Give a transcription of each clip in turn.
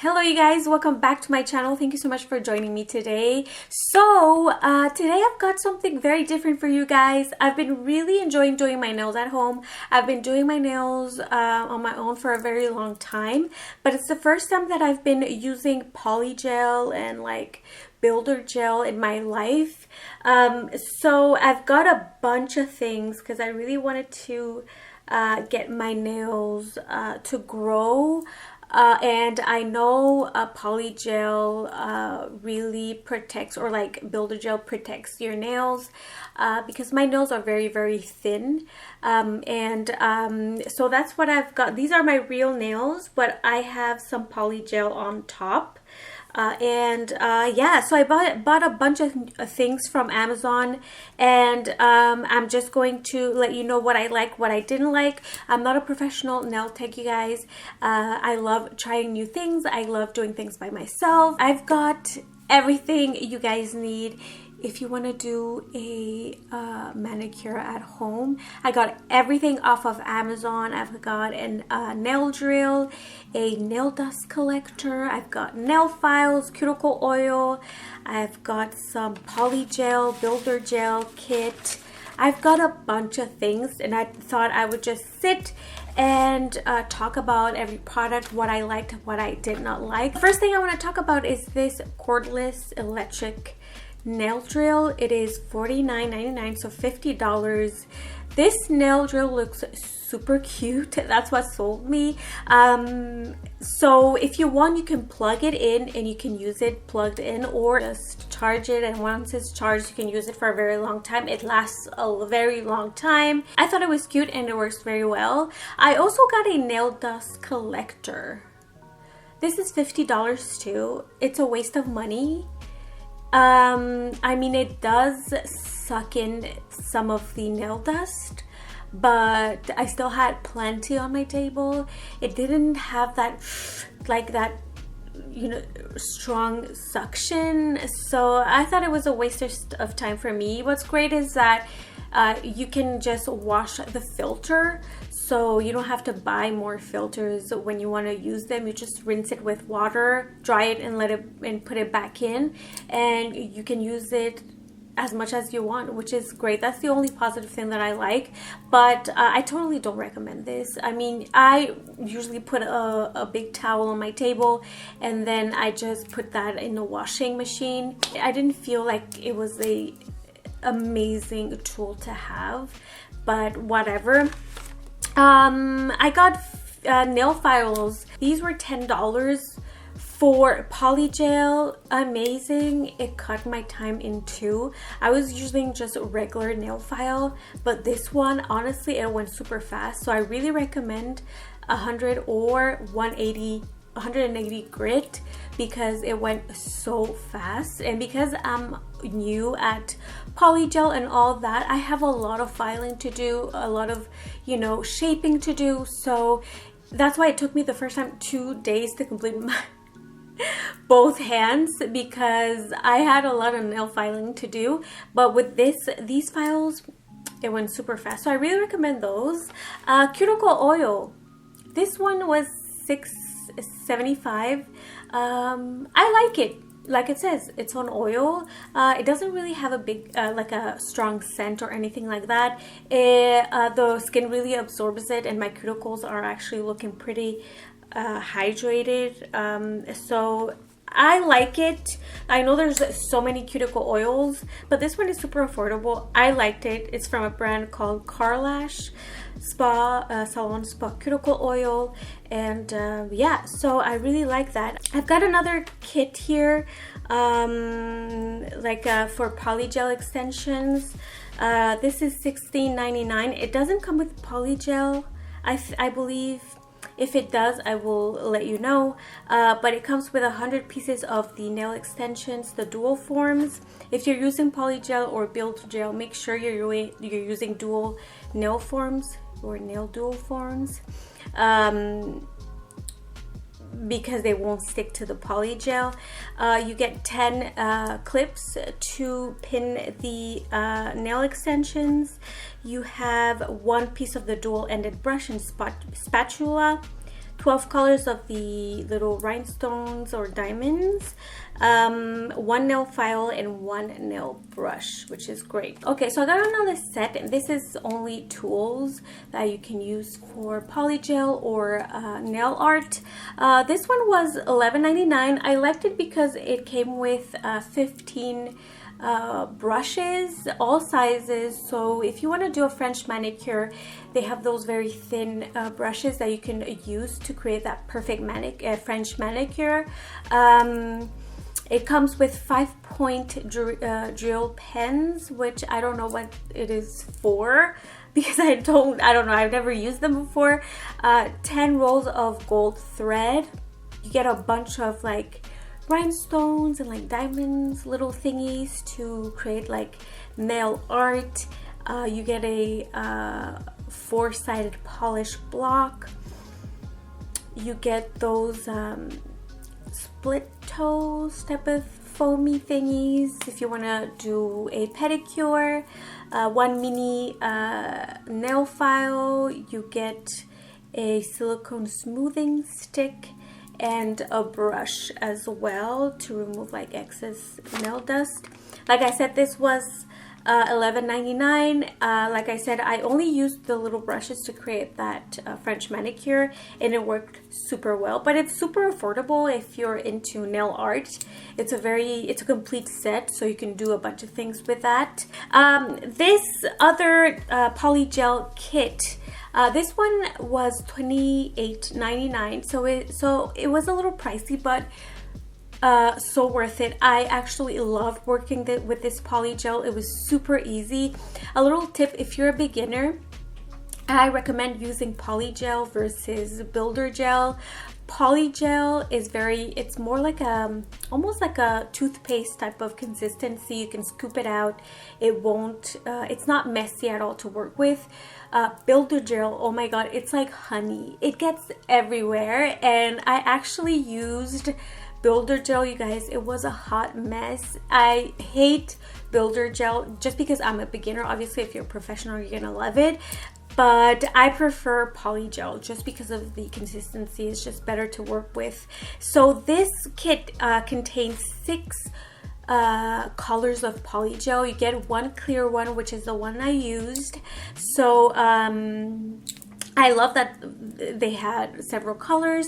Hello you guys, welcome back to my channel. Thank you so much for joining me today. So today I've got something very different for you guys. I've been really enjoying doing my nails at home. I've been doing my nails on my own for a very long time, but it's the first time that I've been using polygel and like builder gel in my life. So I've got a bunch of things because I really wanted to get my nails to grow. And I know polygel really protects, or like builder gel protects your nails because my nails are very thin, so that's what I've got. These are my real nails, but I have some polygel on top. Yeah, so I bought a bunch of things from Amazon, and I'm just going to let you know what I like, what I didn't like. I'm not a professional nail tech, you guys. I love trying new things. I love doing things by myself. I've got everything you guys need if you want to do a manicure at home. I got everything off of Amazon. I've got a nail drill, a nail dust collector, I've got nail files, cuticle oil, I've got some polygel, builder gel kit. I've got a bunch of things, and I thought I would just sit and talk about every product, what I liked, what I did not like. First thing I want to talk about is this cordless electric nail drill. It is $49.99, so $50. This nail drill looks super cute. That's what sold me. So if you want, you can plug it in and you can use it plugged in, or just charge it, and once it's charged you can use it for a very long time. It lasts a very long time. I thought it was cute and it works very well. I also got a nail dust collector. This is $50 too. It's a waste of money. I mean, it does suck in some of the nail dust, but I still had plenty on my table. It didn't have that, like that, you know, strong suction, so I thought it was a waste of time for me. What's great is that you can just wash the filter, so you don't have to buy more filters when you want to use them. You just rinse it with water, dry it, and put it back in, and you can use it as much as you want, which is great. That's the only positive thing that I like, but I totally don't recommend this. I mean, I usually put a big towel on my table and then I just put that in the washing machine. I didn't feel like it was a amazing tool to have, but whatever. I got nail files. These were $10 for polygel. Amazing. It cut my time in two. I was using just a regular nail file, but this one, honestly, it went super fast. So I really recommend 100 or 180 grit, because it went so fast. And because I'm new at polygel and all that, I have a lot of filing to do, a lot of, you know, shaping to do. So that's why it took me the first time 2 days to complete my both hands, because I had a lot of nail filing to do. But with these files, it went super fast. So I really recommend those. Cuticle oil. This one was $6.75. I like it. Like it says, it's on oil. It doesn't really have a big, like a strong scent or anything like that. The skin really absorbs it, and my cuticles are actually looking pretty hydrated. So I like it. I know there's so many cuticle oils, but this one is super affordable. I liked it. It's from a brand called KARLASH Salon Spa Cuticle Oil, and yeah, so I really like that. I've got another kit here, like for polygel extensions. This is $16.99. It doesn't come with polygel, I believe. If it does, I will let you know, but it comes with 100 pieces of the nail extensions, the dual forms. If you're using polygel or builder gel, make sure you're using dual nail forms, or nail dual forms, because they won't stick to the polygel. You get 10 clips to pin the nail extensions. You have 1 piece of the dual-ended brush and spatula, 12 colors of the little rhinestones or diamonds, 1 nail file, and 1 nail brush, which is great. Okay, so I got another set, and this is only tools that you can use for polygel or nail art. This one was $11.99. I liked it because it came with 15 brushes, all sizes. So if you want to do a French manicure, they have those very thin brushes that you can use to create that perfect French manicure. It comes with 5-point drill pens, which I don't know what it is for because I don't know, I've never used them before. 10 rolls of gold thread. You get a bunch of like rhinestones and like diamonds, little thingies to create like nail art. You get a 4-sided polish block. You get those split toes type of foamy thingies if you want to do a pedicure. 1 mini nail file. You get a silicone smoothing stick and a brush as well to remove like excess nail dust. Like I said, this was $11.99. Like I said, I only used the little brushes to create that French manicure, and it worked super well. But it's super affordable if you're into nail art. It's a complete set, so you can do a bunch of things with that. This other polygel kit, this one was $28.99, so it was a little pricey, but so worth it. I actually loved working with this polygel. It was super easy. A little tip: if you're a beginner, I recommend using polygel versus builder gel. Polygel is it's more like almost like a toothpaste type of consistency. You can scoop it out. It won't, it's not messy at all to work with. Builder gel, oh my god, it's like honey. It gets everywhere, and I actually used builder gel, you guys. It was a hot mess. I hate builder gel just because I'm a beginner. Obviously, if you're a professional, you're gonna love it. But I prefer polygel just because of the consistency. It's just better to work with. So this kit contains 6 colors of polygel. You get 1 clear one, which is the one I used. So I love that they had several colors.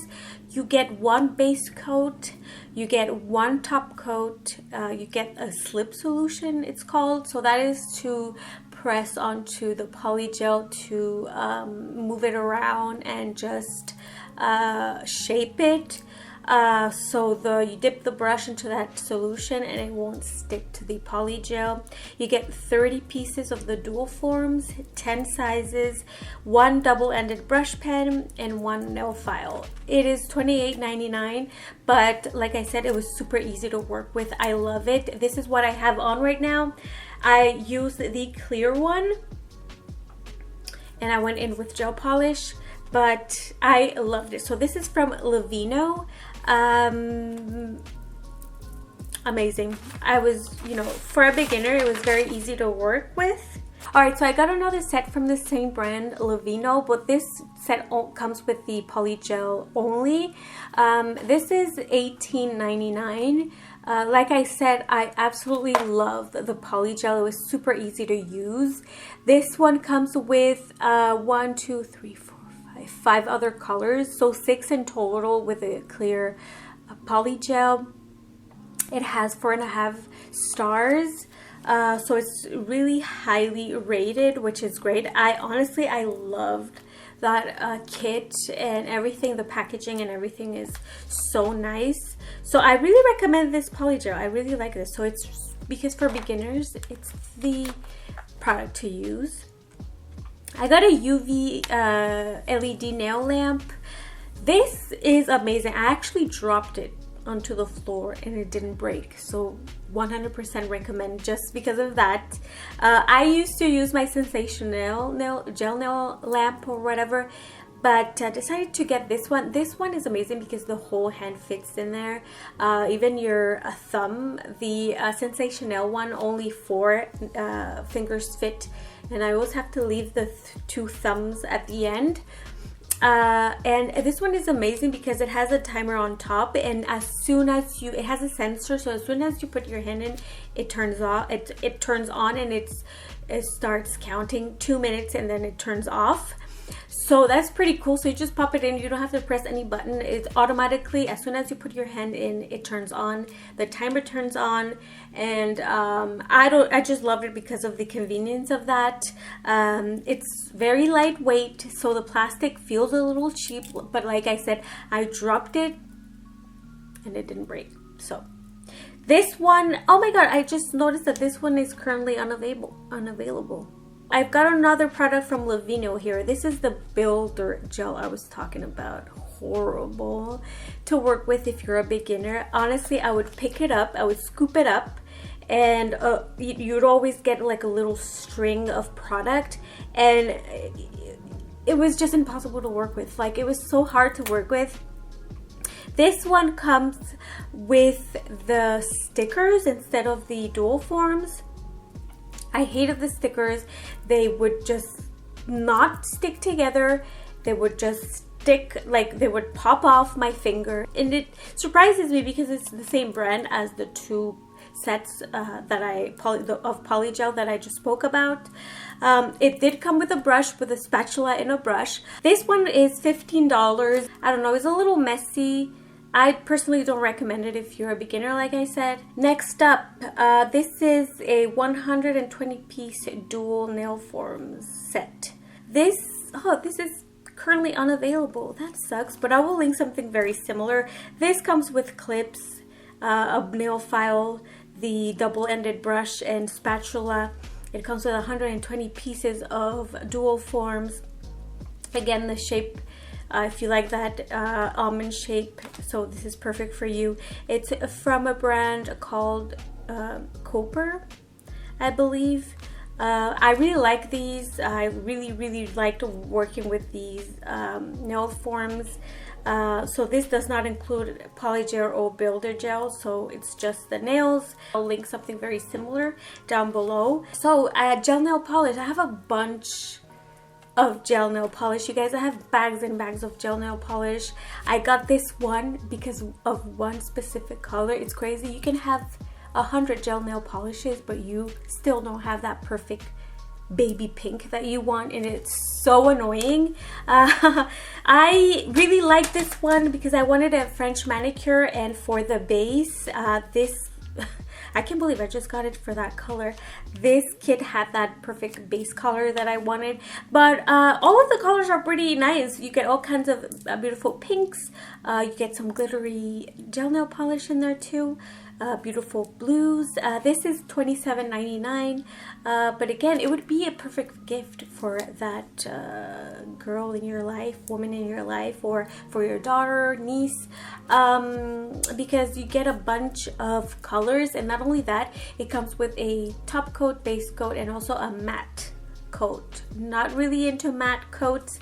You get 1 base coat, you get 1 top coat, you get a slip solution, it's called. So that is to press onto the polygel to move it around and just shape it. So you dip the brush into that solution and it won't stick to the polygel. You get 30 pieces of the dual forms, 10 sizes, 1 double-ended brush pen, and 1 nail file. It is $28.99, but like I said, it was super easy to work with. I love it. This is what I have on right now. I used the clear one and I went in with gel polish, but I loved it. So this is from LEVINO. Amazing. I was, for a beginner, it was very easy to work with. Alright, so I got another set from the same brand, LEVINO, but this set comes with the polygel only. This is $18.99. Like I said, I absolutely love the polygel. It was super easy to use. This one comes with 1, 2, 3, 4, 5 other colors, so 6 in total with a clear polygel. It has 4.5 stars, so it's really highly rated, which is great. I loved that kit and everything. The packaging and everything is so nice. So I really recommend this polygel. I really like this. So it's because for beginners, it's the product to use. I got a UV LED nail lamp. This is amazing. I actually dropped it onto the floor and it didn't break, so 100% recommend just because of that. I used to use my Sensational gel nail lamp or whatever, but decided to get this one. This one is amazing because the whole hand fits in there, even your thumb. The Sensational one, only 4 fingers fit, and I always have to leave the 2 thumbs at the end. And this one is amazing because it has a timer on top, and as soon as it has a sensor, so as soon as you put your hand in, it turns off. It turns on, and it starts counting 2 minutes, and then it turns off. So that's pretty cool. So you just pop it in, you don't have to press any button. It's automatically, as soon as you put your hand in, it turns on, the timer turns on. And I just love it because of the convenience of that. It's very lightweight, so the plastic feels a little cheap, but like I said, I dropped it and it didn't break. So this one, oh my god, I just noticed that this one is currently unavailable. I've got another product from LEVINO here. This is the builder gel I was talking about. Horrible to work with if you're a beginner. Honestly, I would pick it up, I would scoop it up, and you'd always get like a little string of product, and it was just impossible to work with. Like, it was so hard to work with. This one comes with the stickers instead of the dual forms. I hated the stickers. They would just not stick together. They would just stick, like they would pop off my finger. And it surprises me because it's the same brand as the two sets of polygel that I just spoke about. It did come with a brush, with a spatula and a brush. This one is $15. I don't know, it's a little messy. I personally don't recommend it if you're a beginner, like I said. Next up, this is a 120-piece dual nail forms set. This is currently unavailable. That sucks, but I will link something very similar. This comes with clips, a nail file, the double-ended brush, and spatula. It comes with 120 pieces of dual forms. Again, the shape, if you like that almond shape, so this is perfect for you. It's from a brand called Cooper, I believe. I really like these. I really liked working with these nail forms. So this does not include polygel or builder gel, so it's just the nails. I'll link something very similar down below. So gel nail polish, I have a bunch of gel nail polish, you guys. I have bags and bags of gel nail polish. I got this one because of one specific color. It's crazy. You can have 100 gel nail polishes, but you still don't have that perfect baby pink that you want, and it's so annoying. I really like this one because I wanted a French manicure, and for the base, this I can't believe I just got it for that color. This kit had that perfect base color that I wanted, but all of the colors are pretty nice. You get all kinds of beautiful pinks. You get some glittery gel nail polish in there too. Beautiful blues. This is $27.99, but again, it would be a perfect gift for that girl in your life, woman in your life, or for your daughter, niece, because you get a bunch of colors, and not only that, it comes with a top coat, base coat, and also a matte coat. Not really into matte coats,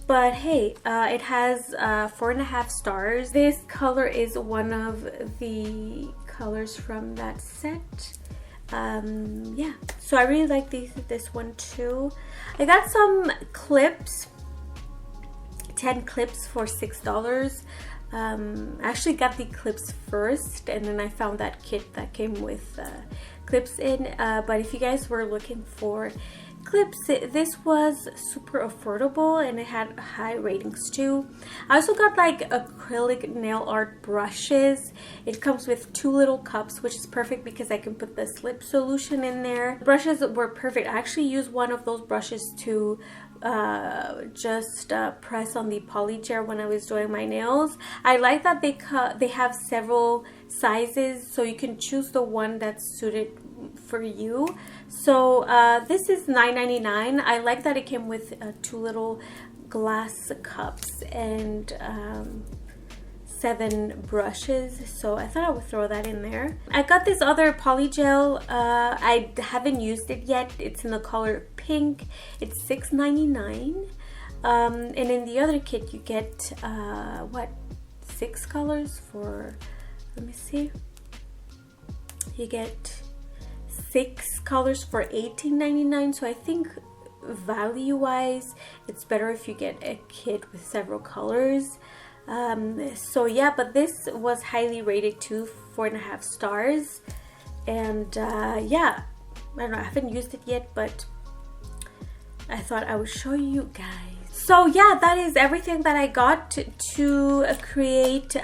but hey, it has 4.5 stars. This color is one of the colors from that set. Yeah, so I really like this one too. I got some clips, 10 clips for $6. I actually got the clips first, and then I found that kit that came with clips in, but if you guys were looking for clips, this was super affordable, and it had high ratings too. I also got like acrylic nail art brushes. It comes with 2 little cups, which is perfect because I can put the slip solution in there. The brushes were perfect. I actually used one of those brushes to just press on the polygel when I was doing my nails. I like that they have several sizes, so you can choose the one that's suited for you. So this is $9.99. I like that it came with 2 little glass cups and 7 brushes, so I thought I would throw that in there. I got this other polygel. I haven't used it yet. It's in the color pink. It's $6.99. And in the other kit you get what, 6 colors for, let me see, you get 6 colors for $18.99. so I think value wise, it's better if you get a kit with several colors. So yeah, but this was highly rated too, 4.5 stars. And yeah, I don't know, I haven't used it yet, but I thought I would show you guys. So yeah, that is everything that I got to create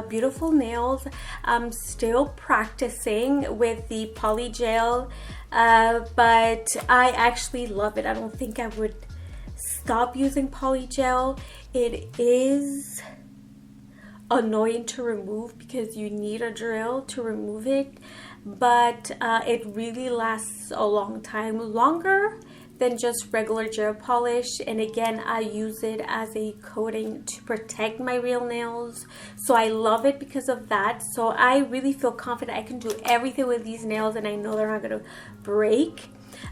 beautiful nails. I'm still practicing with the Polygel, but I actually love it. I don't think I would stop using Polygel. It is annoying to remove because you need a drill to remove it, but it really lasts a long time, longer than just regular gel polish. And again, I use it as a coating to protect my real nails, so I love it because of that. So I really feel confident I can do everything with these nails and I know they're not gonna break.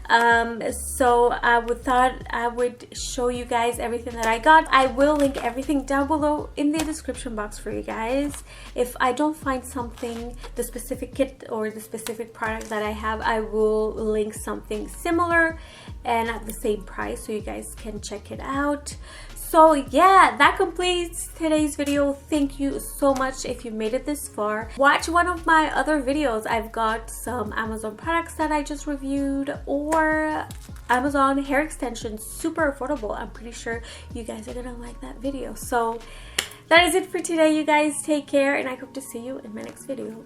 So I thought I would show you guys everything that I got. I will link everything down below in the description box for you guys. If I don't find something, the specific kit or the specific product that I have, I will link something similar and at the same price so you guys can check it out. So yeah, that completes today's video. Thank you so much if you made it this far. Watch one of my other videos. I've got some Amazon products that I just reviewed, or Amazon hair extensions, super affordable. I'm pretty sure you guys are gonna like that video. So that is it for today, you guys. Take care, and I hope to see you in my next video.